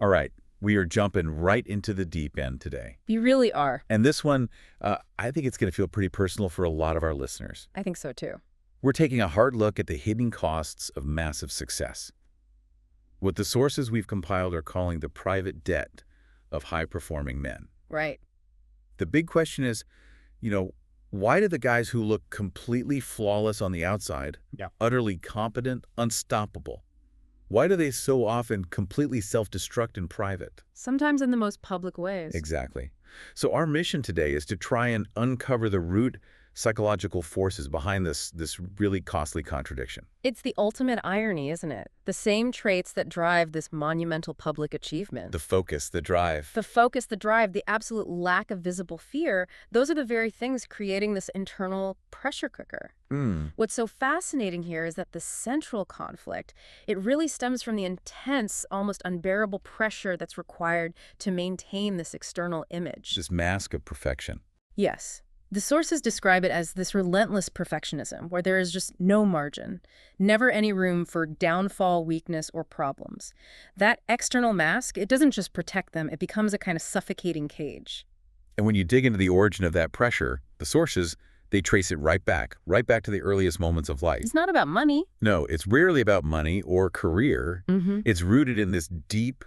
All right, we are jumping right into the deep end today. You really are. And this one, I think it's going to feel pretty personal for a lot of our listeners. I think so too. We're taking a hard look at the hidden costs of massive success. What the sources we've compiled are calling the private debt of high-performing men. Right. The big question is, why do the guys who look completely flawless on the outside, utterly competent, unstoppable, why do they so often completely self-destruct in private? Sometimes in the most public ways. Exactly. So our mission today is to try and uncover the root psychological forces behind this really costly contradiction. It's the ultimate irony, isn't it? The same traits that drive this monumental public achievement. The focus, the drive. The focus, the drive, the absolute lack of visible fear, those are the very things creating this internal pressure cooker. What's so fascinating here is that the central conflict, it really stems from the intense, almost unbearable pressure that's required to maintain this external image. This mask of perfection. Yes. The sources describe it as this relentless perfectionism, where there is just no margin, never any room for downfall, weakness, or problems. That external mask, it doesn't just protect them, it becomes a kind of suffocating cage. And when you dig into the origin of that pressure, the sources, they trace it right back to the earliest moments of life. It's not about money. No, it's rarely about money or career. It's rooted in this deep,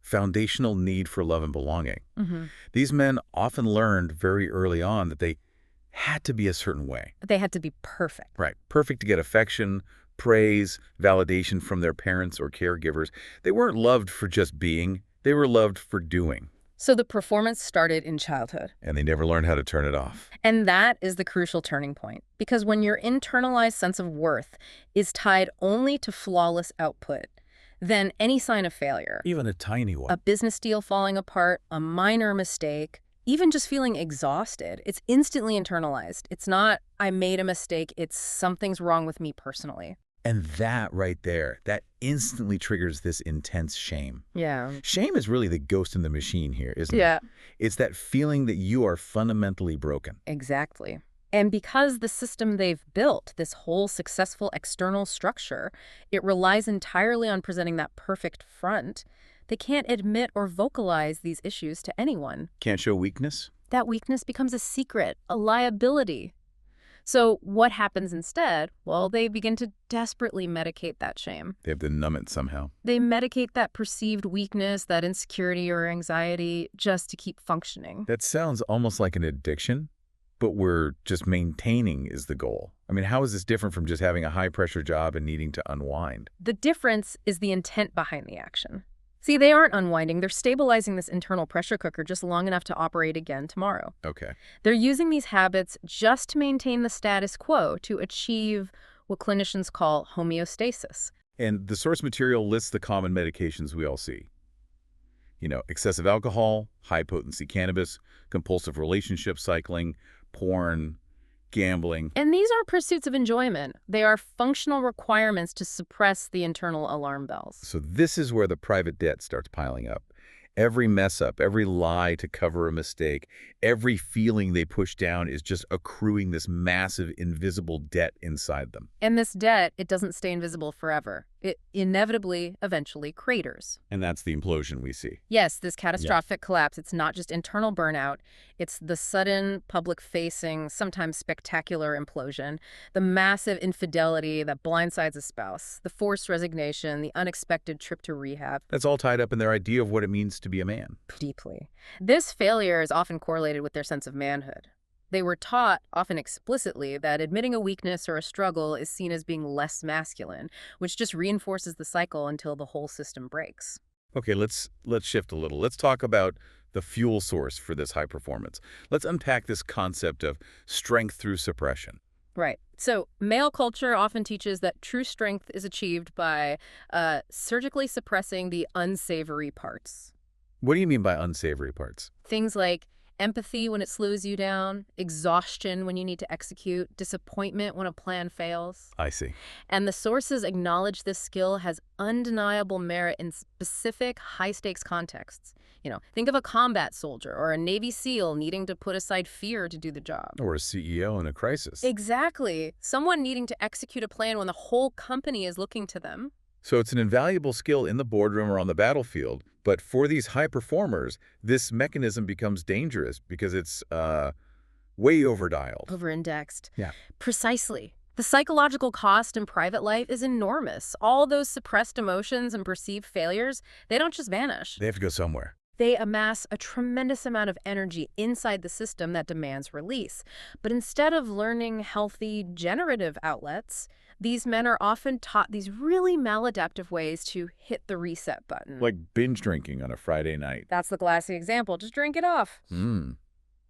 foundational need for love and belonging. These men often learned very early on that they had to be a certain way. They had to be perfect. Right. Perfect to get affection, praise, validation from their parents or caregivers. They weren't loved for just being. They were loved for doing. So the performance started in childhood. And they never learned how to turn it off. And that is the crucial turning point. Because when your internalized sense of worth is tied only to flawless output, then any sign of failure, Even a tiny one. a business deal falling apart, a minor mistake, even just feeling exhausted, it's instantly internalized. It's not, I made a mistake, it's something's wrong with me personally. And that right there, that instantly triggers this intense shame. Yeah. Shame is really the ghost in the machine here, isn't it? Yeah. It's that feeling that you are fundamentally broken. Exactly. And because the system they've built, this whole successful external structure, it relies entirely on presenting that perfect front, they can't admit or vocalize these issues to anyone. Can't show weakness? That weakness becomes a secret, a liability. So what happens instead? Well, they begin to desperately medicate that shame. They have to numb it somehow. They medicate that perceived weakness, that insecurity or anxiety, just to keep functioning. That sounds almost like an addiction, but we're just maintaining is the goal. I mean, how is this different from just having a high-pressure job and needing to unwind? The difference is the intent behind the action. See, they aren't unwinding. They're stabilizing this internal pressure cooker just long enough to operate again tomorrow. Okay. They're using these habits just to maintain the status quo, to achieve what clinicians call homeostasis. And the source material lists the common medications we all see. Excessive alcohol, high-potency cannabis, compulsive relationship cycling, porn, gambling. And these are pursuits of enjoyment. They are functional requirements to suppress the internal alarm bells. So this is where the private debt starts piling up. Every mess up, every lie to cover a mistake, every feeling they push down is just accruing this massive invisible debt inside them. And this debt, it doesn't stay invisible forever. It inevitably, eventually craters. And that's the implosion we see. Yes, this catastrophic collapse, it's not just internal burnout, it's the sudden, public-facing, sometimes spectacular implosion, the massive infidelity that blindsides a spouse, the forced resignation, the unexpected trip to rehab. That's all tied up in their idea of what it means to be a man. Deeply. This failure is often correlated with their sense of manhood. They were taught, often explicitly, that admitting a weakness or a struggle is seen as being less masculine, which just reinforces the cycle until the whole system breaks. Okay, let's shift a little. Let's talk about the fuel source for this high performance. Let's unpack this concept of strength through suppression. Right. So male culture often teaches that true strength is achieved by surgically suppressing the unsavory parts. What do you mean by unsavory parts? Things like empathy when it slows you down, exhaustion when you need to execute, disappointment when a plan fails. I see. And the sources acknowledge this skill has undeniable merit in specific high-stakes contexts. Think of a combat soldier or a Navy SEAL needing to put aside fear to do the job. Or a CEO in a crisis. Exactly. Someone needing to execute a plan when the whole company is looking to them. So it's an invaluable skill in the boardroom or on the battlefield, but for these high performers, this mechanism becomes dangerous because it's way overdialed. Over-indexed. Yeah. Precisely. The psychological cost in private life is enormous. All those suppressed emotions and perceived failures, they don't just vanish. They have to go somewhere. They amass a tremendous amount of energy inside the system that demands release. But instead of learning healthy, generative outlets, these men are often taught these really maladaptive ways to hit the reset button. Like binge drinking on a Friday night. That's the classic example. Just drink it off.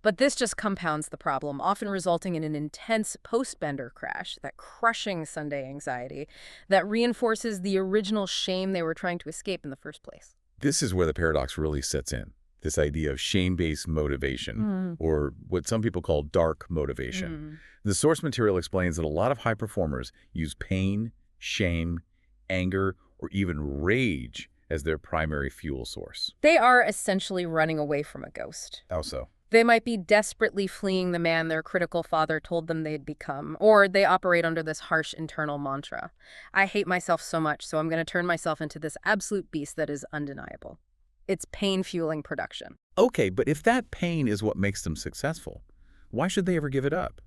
But this just compounds the problem, often resulting in an intense post-bender crash, that crushing Sunday anxiety that reinforces the original shame they were trying to escape in the first place. This is where the paradox really sets in. This idea of shame-based motivation, or what some people call dark motivation. The source material explains that a lot of high performers use pain, shame, anger, or even rage as their primary fuel source. They are essentially running away from a ghost. How so? They might be desperately fleeing the man their critical father told them they'd become, or they operate under this harsh internal mantra. I hate myself so much, so I'm going to turn myself into this absolute beast that is undeniable. It's pain-fueling production. Okay, but if that pain is what makes them successful, why should they ever give it up?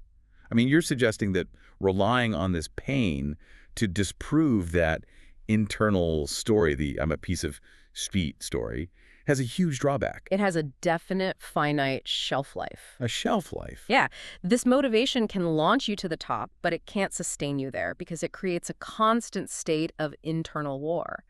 I mean, you're suggesting that relying on this pain to disprove that internal story, the I'm a piece of speed story, has a huge drawback. It has a definite finite shelf life. A shelf life. Yeah, this motivation can launch you to the top, but it can't sustain you there because it creates a constant state of internal war.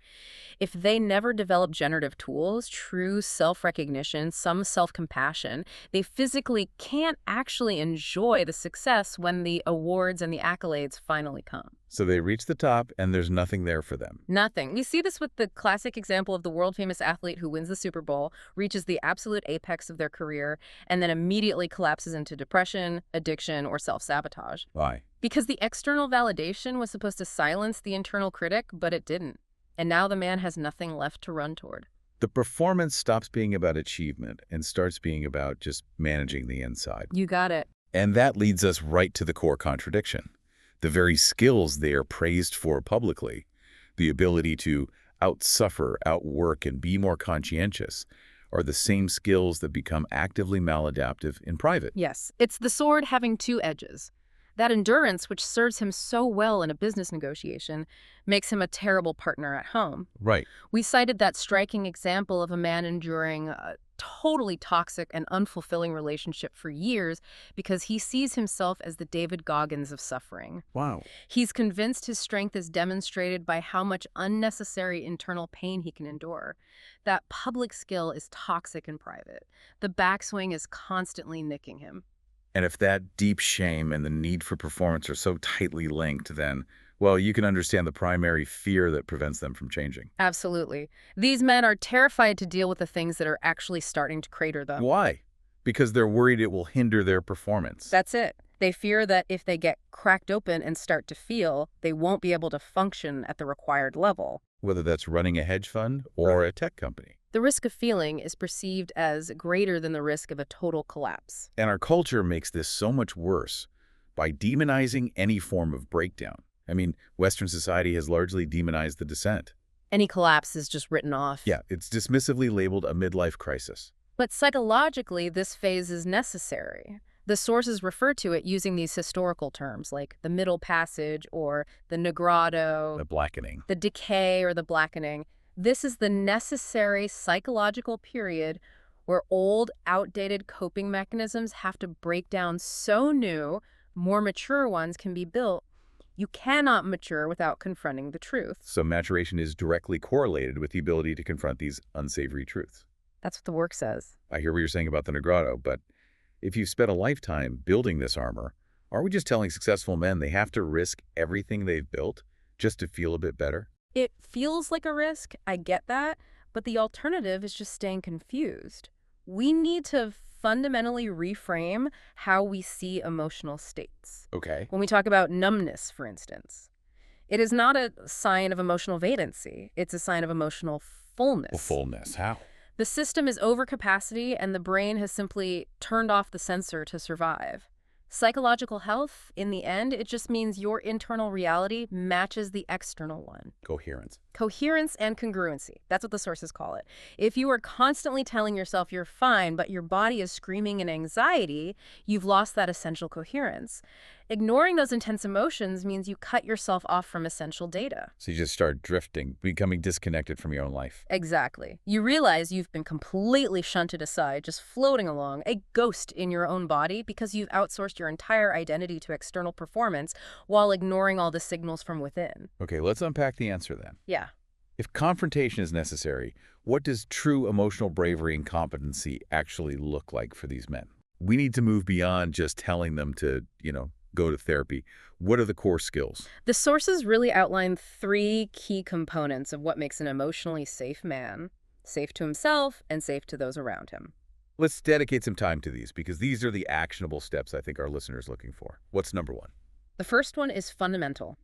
If they never develop generative tools, true self-recognition, some self-compassion, they physically can't actually enjoy the success when the awards and the accolades finally come. So they reach the top and there's nothing there for them. Nothing. We see this with the classic example of the world-famous athlete who wins the Super Bowl, reaches the absolute apex of their career, and then immediately collapses into depression, addiction, or self-sabotage. Why? Because the external validation was supposed to silence the internal critic, but it didn't. And now the man has nothing left to run toward. The performance stops being about achievement and starts being about just managing the inside. You got it. And that leads us right to the core contradiction. The very skills they are praised for publicly, the ability to outsuffer, outwork, and be more conscientious, are the same skills that become actively maladaptive in private. Yes, it's the sword having two edges. That endurance, which serves him so well in a business negotiation, makes him a terrible partner at home. Right. We cited that striking example of a man enduring a totally toxic and unfulfilling relationship for years because he sees himself as the David Goggins of suffering. Wow. He's convinced his strength is demonstrated by how much unnecessary internal pain he can endure. That public skill is toxic in private. The backswing is constantly nicking him. And if that deep shame and the need for performance are so tightly linked, then, well, you can understand the primary fear that prevents them from changing. Absolutely. These men are terrified to deal with the things that are actually starting to crater them. Why? Because they're worried it will hinder their performance. That's it. They fear that if they get cracked open and start to feel, they won't be able to function at the required level. Whether that's running a hedge fund or a tech company. The risk of feeling is perceived as greater than the risk of a total collapse. And our culture makes this so much worse by demonizing any form of breakdown. I mean, Western society has largely demonized the dissent. Any collapse is just written off. Yeah, it's dismissively labeled a midlife crisis. But psychologically, this phase is necessary. The sources refer to it using these historical terms like the middle passage or the negrado, The blackening. the decay or the blackening. This is the necessary psychological period where old, outdated coping mechanisms have to break down so new, more mature ones can be built. You cannot mature without confronting the truth. So maturation is directly correlated with the ability to confront these unsavory truths. That's what the work says. I hear what you're saying about the negrado, but if you've spent a lifetime building this armor, are we just telling successful men they have to risk everything they've built just to feel a bit better? It feels like a risk, I get that, but the alternative is just staying confused. We need to fundamentally reframe how we see emotional states. Okay. When we talk about numbness, for instance, it is not a sign of emotional vacancy. It's a sign of emotional fullness. Well, fullness. How? The system is overcapacity and the brain has simply turned off the sensor to survive. Psychological health, in the end, it just means your internal reality matches the external one. Coherence. Coherence and congruency. That's what the sources call it. If you are constantly telling yourself you're fine, but your body is screaming in anxiety, you've lost that essential coherence. Ignoring those intense emotions means you cut yourself off from essential data. So you just start drifting, becoming disconnected from your own life. Exactly. You realize you've been completely shunted aside, just floating along, a ghost in your own body because you've outsourced your entire identity to external performance while ignoring all the signals from within. Okay, let's unpack the answer then. Yeah. If confrontation is necessary, what does true emotional bravery and competency actually look like for these men? We need to move beyond just telling them to, go to therapy. What are the core skills? The sources really outline 3 key components of what makes an emotionally safe man, safe to himself and safe to those around him. Let's dedicate some time to these because these are the actionable steps I think our listeners are looking for. What's number 1? The first one is fundamental.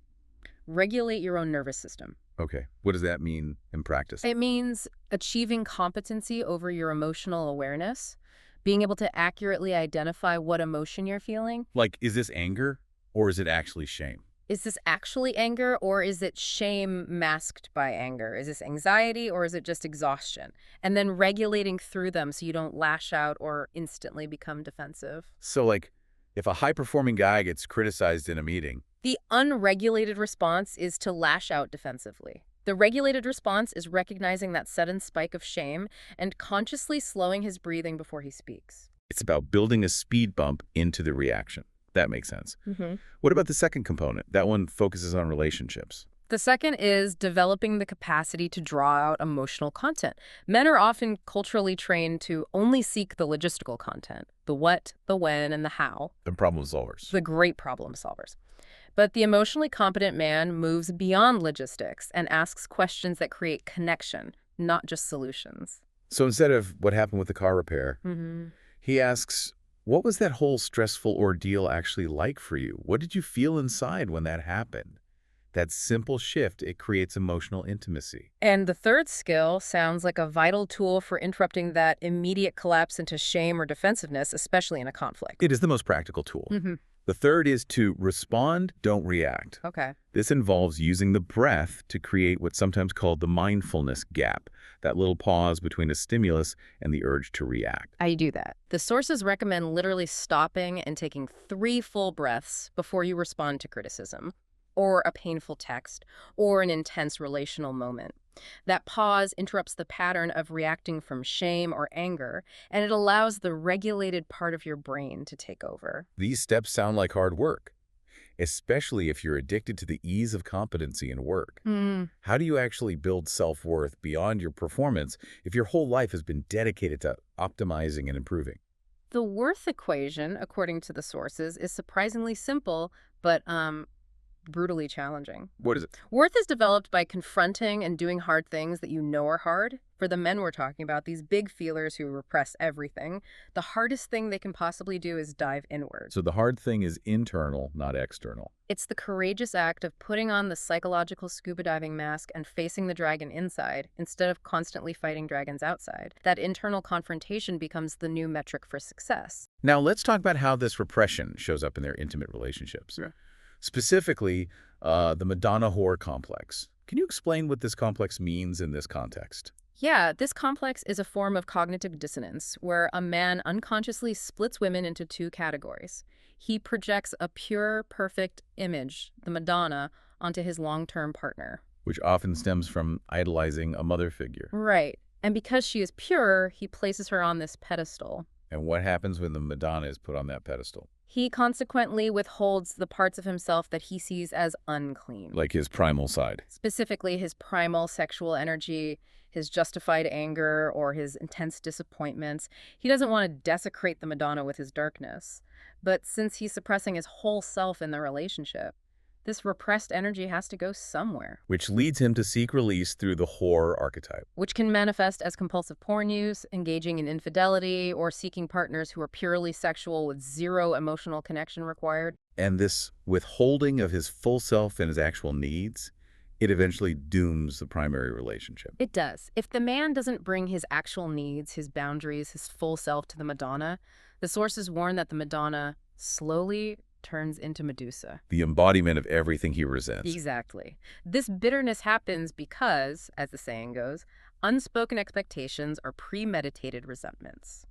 Regulate your own nervous system. Okay. What does that mean in practice? It means achieving competency over your emotional awareness, being able to accurately identify what emotion you're feeling. Like, is this anger or is it actually shame? Is this actually anger or is it shame masked by anger? Is this anxiety or is it just exhaustion? And then regulating through them so you don't lash out or instantly become defensive. So, like, if a high-performing guy gets criticized in a meeting, the unregulated response is to lash out defensively. The regulated response is recognizing that sudden spike of shame and consciously slowing his breathing before he speaks. It's about building a speed bump into the reaction. That makes sense. What about the second component? That one focuses on relationships. The second is developing the capacity to draw out emotional content. Men are often culturally trained to only seek the logistical content, the what, the when, and the how. The problem solvers. The great problem solvers. But the emotionally competent man moves beyond logistics and asks questions that create connection, not just solutions. So instead of what happened with the car repair, he asks, what was that whole stressful ordeal actually like for you? What did you feel inside when that happened? That simple shift, it creates emotional intimacy. And the third skill sounds like a vital tool for interrupting that immediate collapse into shame or defensiveness, especially in a conflict. It is the most practical tool. The third is to respond, don't react. Okay. This involves using the breath to create what's sometimes called the mindfulness gap, that little pause between a stimulus and the urge to react. How do you do that? The sources recommend literally stopping and taking 3 full breaths before you respond to criticism, or a painful text, or an intense relational moment. That pause interrupts the pattern of reacting from shame or anger, and it allows the regulated part of your brain to take over. These steps sound like hard work, especially if you're addicted to the ease of competency in work. How do you actually build self-worth beyond your performance if your whole life has been dedicated to optimizing and improving? The worth equation, according to the sources, is surprisingly simple, but brutally challenging. What is it? Worth is developed by confronting and doing hard things that you know are hard. For the men we're talking about, these big feelers who repress everything, the hardest thing they can possibly do is dive inward. So the hard thing is internal, not external. It's the courageous act of putting on the psychological scuba diving mask and facing the dragon inside, instead of constantly fighting dragons outside. That internal confrontation becomes the new metric for success. Now let's talk about how this repression shows up in their intimate relationships. Yeah. Specifically, the Madonna whore complex. Can you explain what this complex means in this context? Yeah, this complex is a form of cognitive dissonance where a man unconsciously splits women into 2 categories. He projects a pure, perfect image, the Madonna, onto his long-term partner. Which often stems from idolizing a mother figure. Right. And because she is pure, he places her on this pedestal. And what happens when the Madonna is put on that pedestal? He consequently withholds the parts of himself that he sees as unclean. Like his primal side. Specifically, his primal sexual energy, his justified anger, or his intense disappointments. He doesn't want to desecrate the Madonna with his darkness. But since he's suppressing his whole self in the relationship, this repressed energy has to go somewhere. Which leads him to seek release through the whore archetype. Which can manifest as compulsive porn use, engaging in infidelity, or seeking partners who are purely sexual with 0 emotional connection required. And this withholding of his full self and his actual needs, it eventually dooms the primary relationship. It does. If the man doesn't bring his actual needs, his boundaries, his full self to the Madonna, the sources warn that the Madonna slowly turns into Medusa. The embodiment of everything he resents. Exactly. This bitterness happens because, as the saying goes, unspoken expectations are premeditated resentments.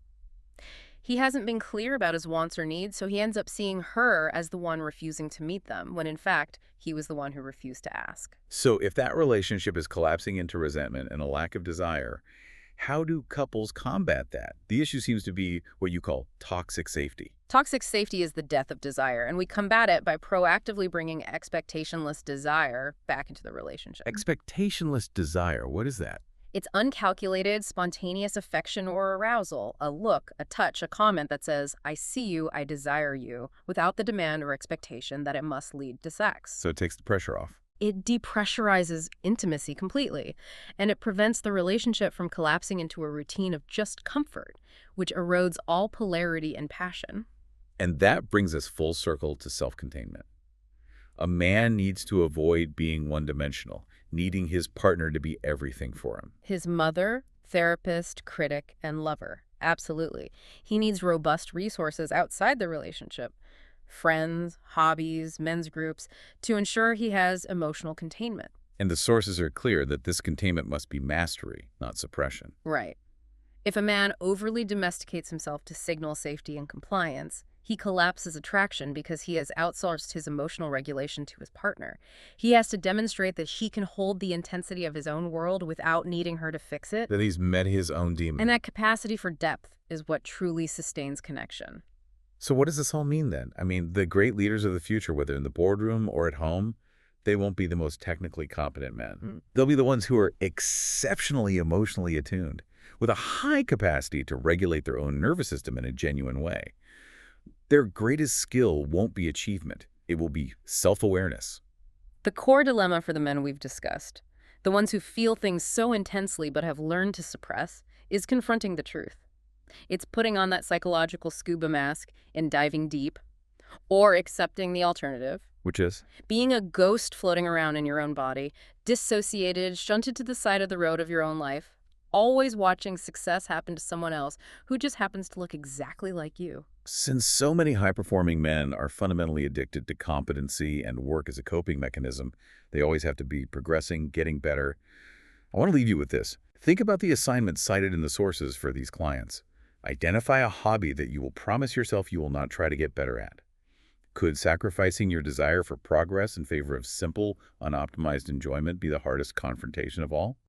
He hasn't been clear about his wants or needs, so he ends up seeing her as the one refusing to meet them, when in fact, he was the one who refused to ask. So if that relationship is collapsing into resentment and a lack of desire, how do couples combat that? The issue seems to be what you call toxic safety. Toxic safety is the death of desire, and we combat it by proactively bringing expectationless desire back into the relationship. Expectationless desire, what is that? It's uncalculated, spontaneous affection or arousal, a look, a touch, a comment that says, I see you, I desire you, without the demand or expectation that it must lead to sex. So it takes the pressure off. It depressurizes intimacy completely, and it prevents the relationship from collapsing into a routine of just comfort, which erodes all polarity and passion. And that brings us full circle to self-containment. A man needs to avoid being one-dimensional, needing his partner to be everything for him. His mother, therapist, critic, and lover. Absolutely. He needs robust resources outside the relationship. Friends, hobbies, men's groups, to ensure he has emotional containment. And the sources are clear that this containment must be mastery, not suppression. Right. If a man overly domesticates himself to signal safety and compliance, he collapses attraction because he has outsourced his emotional regulation to his partner. He has to demonstrate that he can hold the intensity of his own world without needing her to fix it. That he's met his own demon. And that capacity for depth is what truly sustains connection. So what does this all mean then? I mean, the great leaders of the future, whether in the boardroom or at home, they won't be the most technically competent men. They'll be the ones who are exceptionally emotionally attuned, with a high capacity to regulate their own nervous system in a genuine way. Their greatest skill won't be achievement. It will be self-awareness. The core dilemma for the men we've discussed, the ones who feel things so intensely but have learned to suppress, is confronting the truth. It's putting on that psychological scuba mask and diving deep, or accepting the alternative. Which is? Being a ghost floating around in your own body, dissociated, shunted to the side of the road of your own life, always watching success happen to someone else who just happens to look exactly like you. Since so many high-performing men are fundamentally addicted to competency and work as a coping mechanism, they always have to be progressing, getting better. I want to leave you with this. Think about the assignments cited in the sources for these clients. Identify a hobby that you will promise yourself you will not try to get better at. Could sacrificing your desire for progress in favor of simple, unoptimized enjoyment be the hardest confrontation of all?